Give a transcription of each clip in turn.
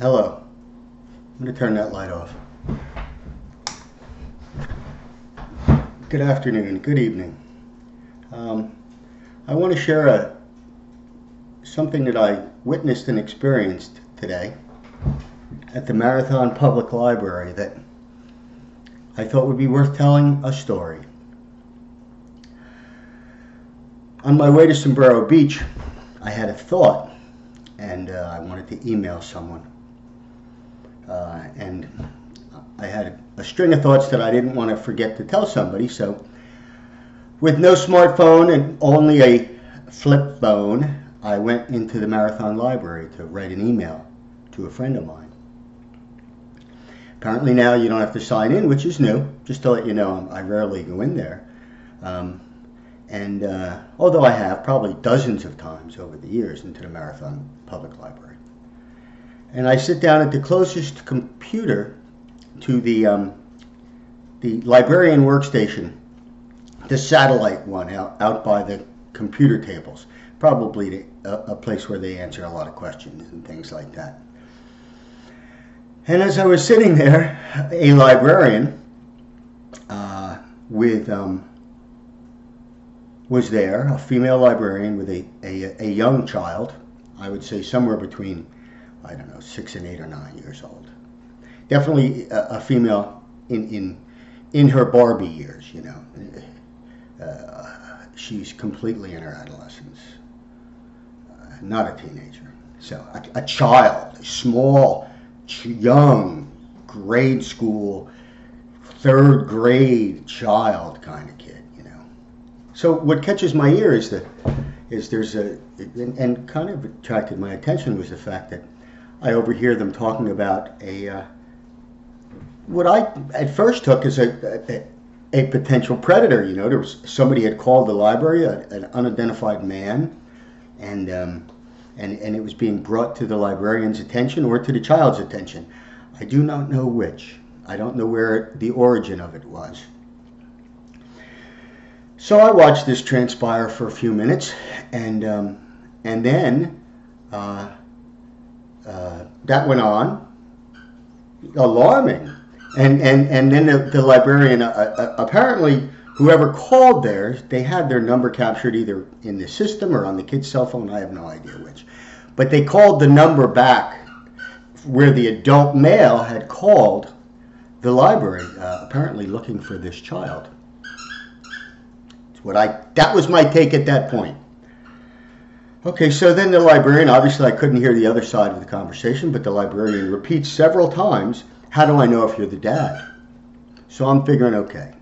Hello. I'm going to turn that light off. Good afternoon. Good evening. I want to share something that I witnessed and experienced today at the Marathon Public Library that I thought would be worth telling a story. On my way to Monroe Beach, I had a thought, and I wanted to email someone. And I had a string of thoughts that I didn't want to forget to tell somebody, so with no smartphone and only a flip phone, I went into the Marathon Library to write an email to a friend of mine. Apparently now you don't have to sign in, which is new. Just to let you know, I rarely go in there. Although I have probably dozens of times over the years into the Marathon Public Library. And I sit down at the closest computer to the librarian workstation, the satellite one out by the computer tables, probably a place where they answer a lot of questions and things like that. And as I was sitting there, a librarian was there, a female librarian with a young child, I would say somewhere between, 6 and 8 or 9 years old. Definitely a female in her Barbie years, she's completely in her adolescence, not a teenager. So a child, a small, young, grade school, third grade child kind of kid, So what catches my ear is there's and kind of attracted my attention was the fact that I overhear them talking about what I at first took as a potential predator. There was somebody had called the library, an unidentified man, and it was being brought to the librarian's attention or to the child's attention. I do not know which. I don't know where the origin of it was. So I watched this transpire for a few minutes, and then that went on, alarming. And then the librarian, apparently whoever called theirs, they had their number captured either in the system or on the kid's cell phone. I have no idea which. But they called the number back where the adult male had called the library, apparently looking for this child. That was my take at that point. Okay, so then the librarian, obviously I couldn't hear the other side of the conversation, but the librarian repeats several times, "How do I know if you're the dad?" So I'm figuring, okay,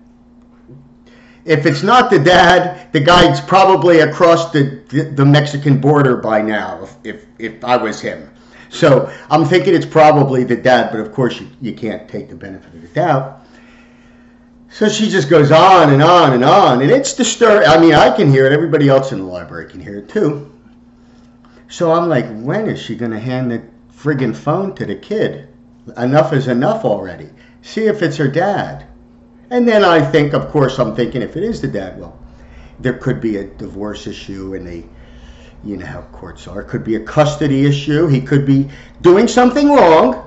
if it's not the dad, the guy's probably across the Mexican border by now, if I was him. So I'm thinking it's probably the dad, but of course you can't take the benefit of the doubt. So she just goes on and on and on, and it's disturbing. I mean, I can hear it. Everybody else in the library can hear it too. So I'm like, when is she going to hand the friggin' phone to the kid? Enough is enough already. See if it's her dad. And then I think, of course, I'm thinking if it is the dad, well, there could be a divorce issue, and you know how courts are. It could be a custody issue. He could be doing something wrong.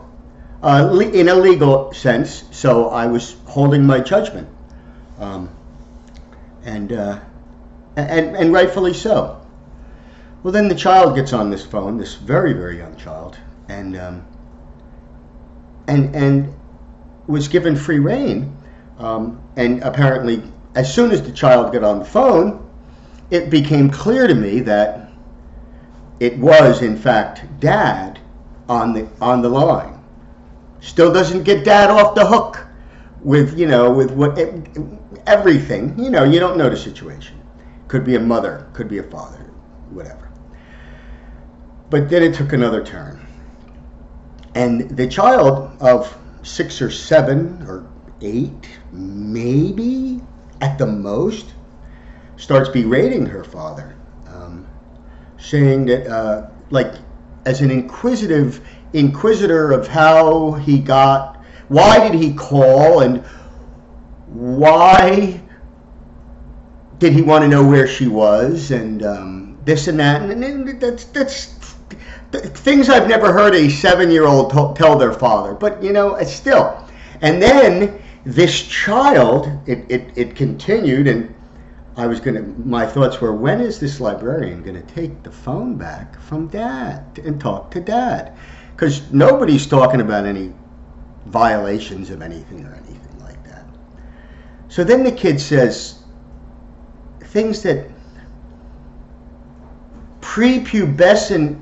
In a legal sense, so I was holding my judgment, and rightfully so. Well, then the child gets on this phone, this very, very young child, and was given free rein, and apparently, as soon as the child got on the phone, it became clear to me that it was, in fact, Dad on the line. Still doesn't get Dad off the hook with everything. You don't know the situation. Could be a mother, could be a father, whatever. But then it took another turn. And the child of 6 or 7 or 8, maybe at the most, starts berating her father, saying that, as an inquisitor of how he got, why did he call, and why did he want to know where she was, and this and that, and that's things I've never heard a 7-year-old tell their father. But, it's still. And then this child, it continued, and my thoughts were, when is this librarian going to take the phone back from Dad and talk to Dad? Because nobody's talking about any violations of anything or anything like that. So then the kid says things that prepubescent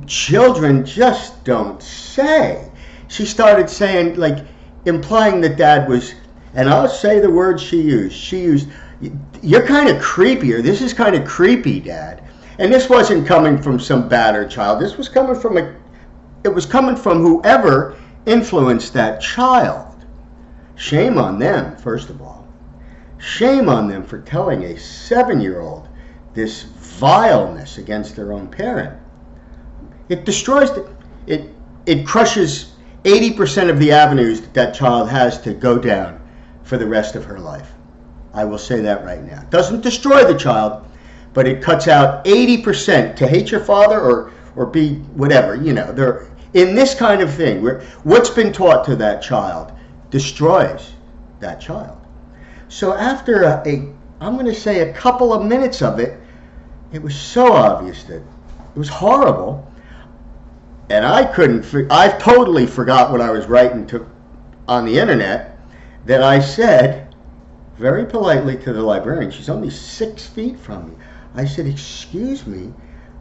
children just don't say. She started saying, like, implying that Dad was, and I'll say the words she used, you're kind of creepy, or this is kind of creepy, Dad. And this wasn't coming from some battered child. This was coming from whoever influenced that child. Shame on them, first of all. Shame on them for telling a 7-year-old this vileness against their own parent. It destroys, it crushes 80% of the avenues that child has to go down for the rest of her life. I will say that right now. It doesn't destroy the child, but it cuts out 80% to hate your father or be whatever. They're in this kind of thing where what's been taught to that child destroys that child. So after I'm going to say a couple of minutes of it, it was so obvious that it was horrible. And I totally forgot what I was writing on the internet, that I said very politely to the librarian, she's only 6 feet from me. I said, excuse me,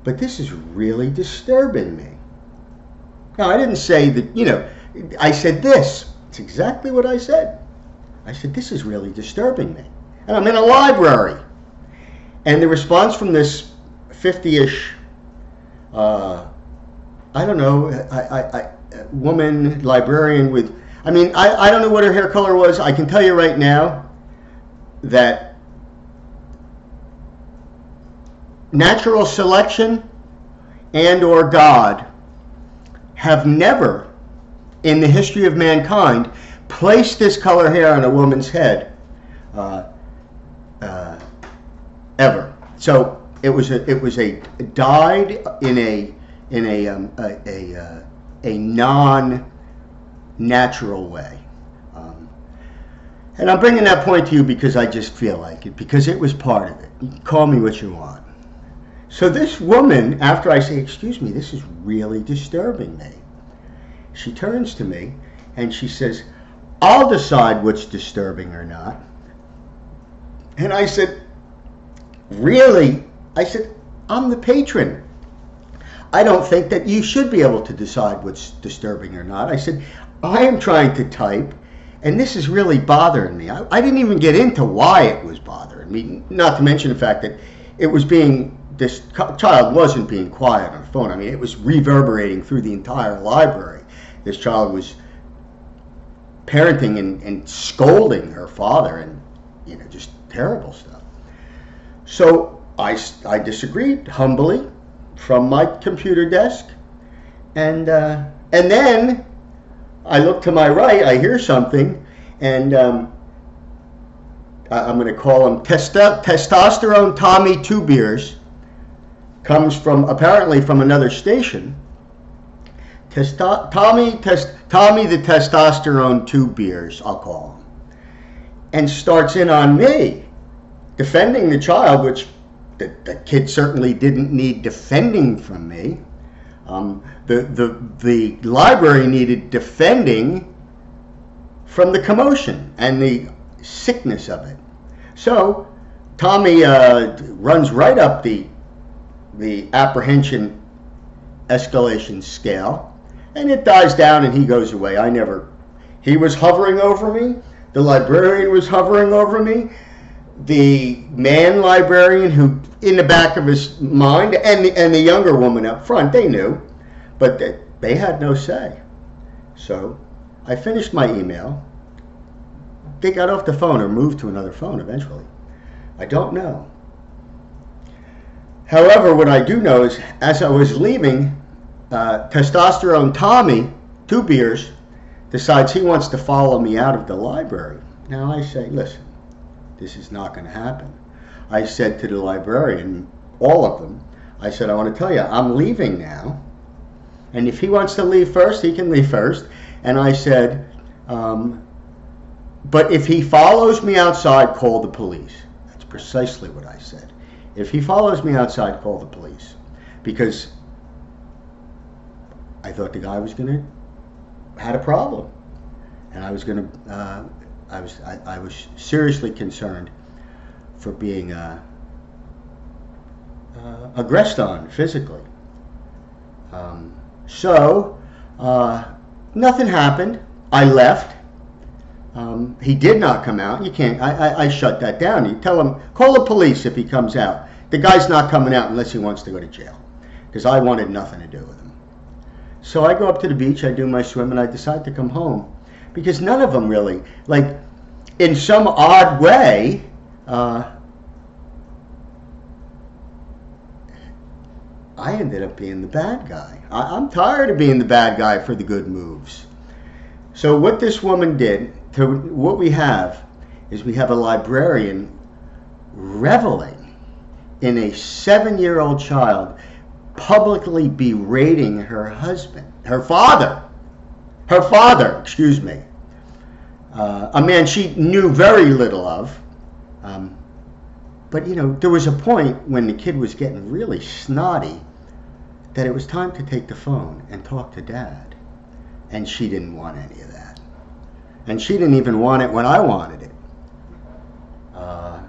but this is really disturbing me. Now, I didn't say that, I said this. It's exactly what I said. I said, this is really disturbing me. And I'm in a library. And the response from this 50-ish, I don't know, woman librarian with, I don't know what her hair color was. I can tell you right now that natural selection and or God have never in the history of mankind placed this color hair on a woman's head ever. So it was dyed in a non-natural way. And I'm bringing that point to you because I just feel like it, because it was part of it. You can call me what you want. So this woman, after I say, excuse me, this is really disturbing me, she turns to me and she says, I'll decide what's disturbing or not. And I said, really? I said, I'm the patron. I don't think that you should be able to decide what's disturbing or not. I said, I am trying to type, and this is really bothering me. I didn't even get into why it was bothering me, not to mention the fact that this child wasn't being quiet on the phone. It was reverberating through the entire library. This child was parenting and scolding her father and, just terrible stuff. So I disagreed humbly from my computer desk, and then I look to my right, I hear something, and I'm going to call him Testosterone Tommy Two Beers, comes apparently from another station. Tommy the Testosterone Two Beers, I'll call him, and starts in on me, defending the child, which the kid certainly didn't need defending from me. The library needed defending from the commotion and the sickness of it. So Tommy runs right up the apprehension escalation scale, and it dies down and he goes away. He was hovering over me. The librarian was hovering over me. The man librarian, who in the back of his mind, and the younger woman up front, they knew, but they had no say. So I finished my email. They got off the phone or moved to another phone eventually. I don't know. However, what I do know is, as I was leaving, Testosterone Tommy, Two Beers, decides he wants to follow me out of the library. Now I say, listen, this is not going to happen. I said to the librarian, all of them, I said, I want to tell you, I'm leaving now. And if he wants to leave first, he can leave first. And I said, but if he follows me outside, call the police. That's precisely what I said. If he follows me outside, call the police. Because I thought the guy was had a problem. And I was I was seriously concerned for being aggressed on physically. So nothing happened. I left. He did not come out. You can't. I shut that down. You tell him, call the police if he comes out. The guy's not coming out unless he wants to go to jail, because I wanted nothing to do with him. So I go up to the beach. I do my swim, and I decide to come home, because none of them really, like, in some odd way, I ended up being the bad guy. I'm tired of being the bad guy for the good moves. So what this woman did, what we have is we have a librarian reveling in a 7-year-old child publicly berating her father, a man she knew very little of. But, there was a point when the kid was getting really snotty that it was time to take the phone and talk to Dad. And she didn't want any of that. And she didn't even want it when I wanted it.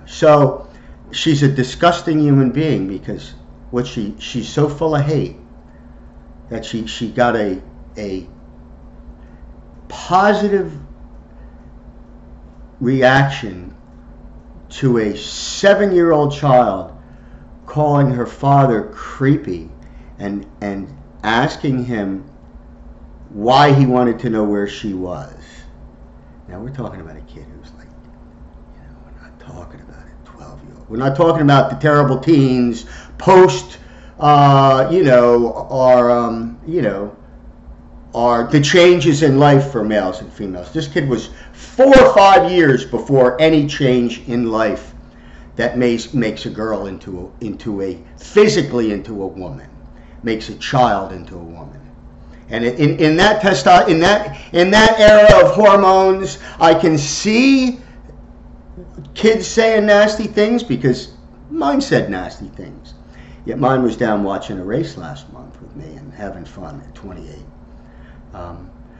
So she's a disgusting human being, because she's so full of hate that she got a positive reaction to a 7-year-old child calling her father creepy and asking him why he wanted to know where she was. Now we're talking about a kid who's like, we're not talking about a 12-year-old. We're not talking about the terrible teens post, are the changes in life for males and females. This kid was 4 or 5 years before any change in life that makes a girl physically into a woman, makes a child into a woman. And in that era of hormones, I can see kids saying nasty things, because mine said nasty things. Yet mine was down watching a race last month with me and having fun at 28.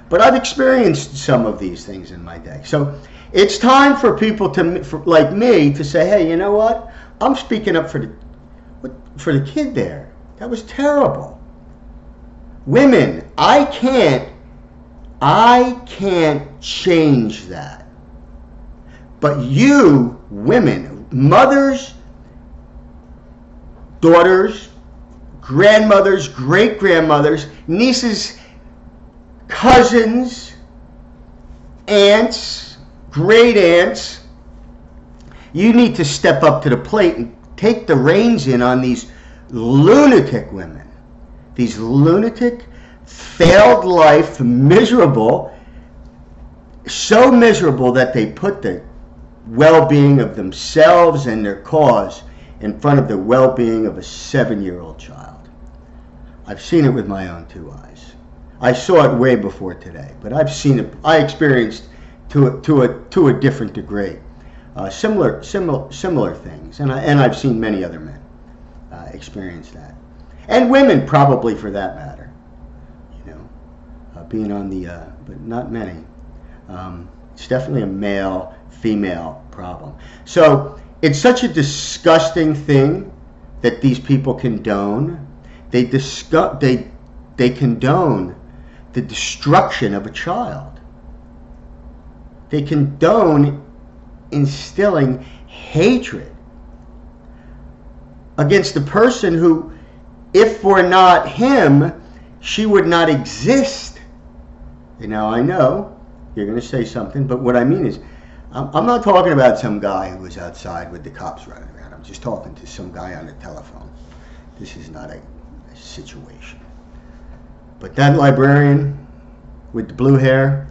But I've experienced some of these things in my day. So it's time for people like me to say, hey, you know what? I'm speaking up for the kid there. That was terrible. Women, I can't change that. But you, women, mothers, daughters, grandmothers, great-grandmothers, nieces, cousins, aunts, great-aunts, you need to step up to the plate and take the reins in on these lunatic women. These lunatic, failed life, miserable, so miserable that they put the well-being of themselves and their cause in front of the well-being of a 7-year-old child. I've seen it with my own 2 eyes. I saw it way before today, but I've seen it. I experienced to a different degree similar things, and I've seen many other men experience that, and women probably for that matter. Being on the but not many. It's definitely a male-female problem. So it's such a disgusting thing that these people condone. They condone the destruction of a child. They condone instilling hatred against the person who, if for not him, she would not exist. Now, I know you're going to say something, but what I mean is, I'm not talking about some guy who was outside with the cops running around. I'm just talking to some guy on the telephone. This is not a situation. But that librarian with the blue hair,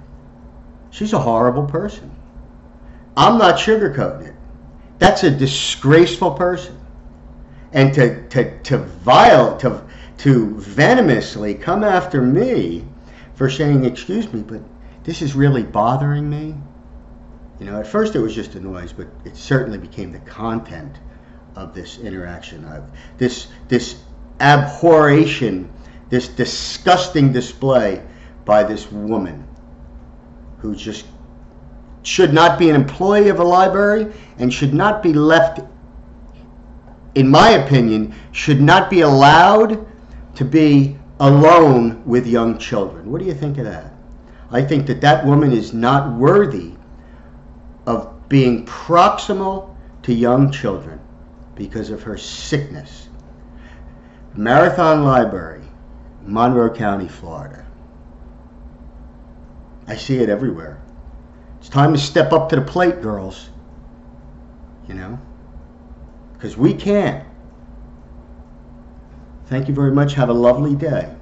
she's a horrible person. I'm not sugarcoating it. That's a disgraceful person. And to to venomously come after me for saying, excuse me, but this is really bothering me. You know, at first it was just a noise, but it certainly became the content of this interaction, of this abhorration, this disgusting display by this woman who just should not be an employee of a library and should not be left, in my opinion, should not be allowed to be alone with young children. What do you think of that? I think that that woman is not worthy of being proximal to young children because of her sickness. Marathon Library, Monroe County, Florida. I see it everywhere. It's time to step up to the plate, girls. You know? Because we can. Thank you very much. Have a lovely day.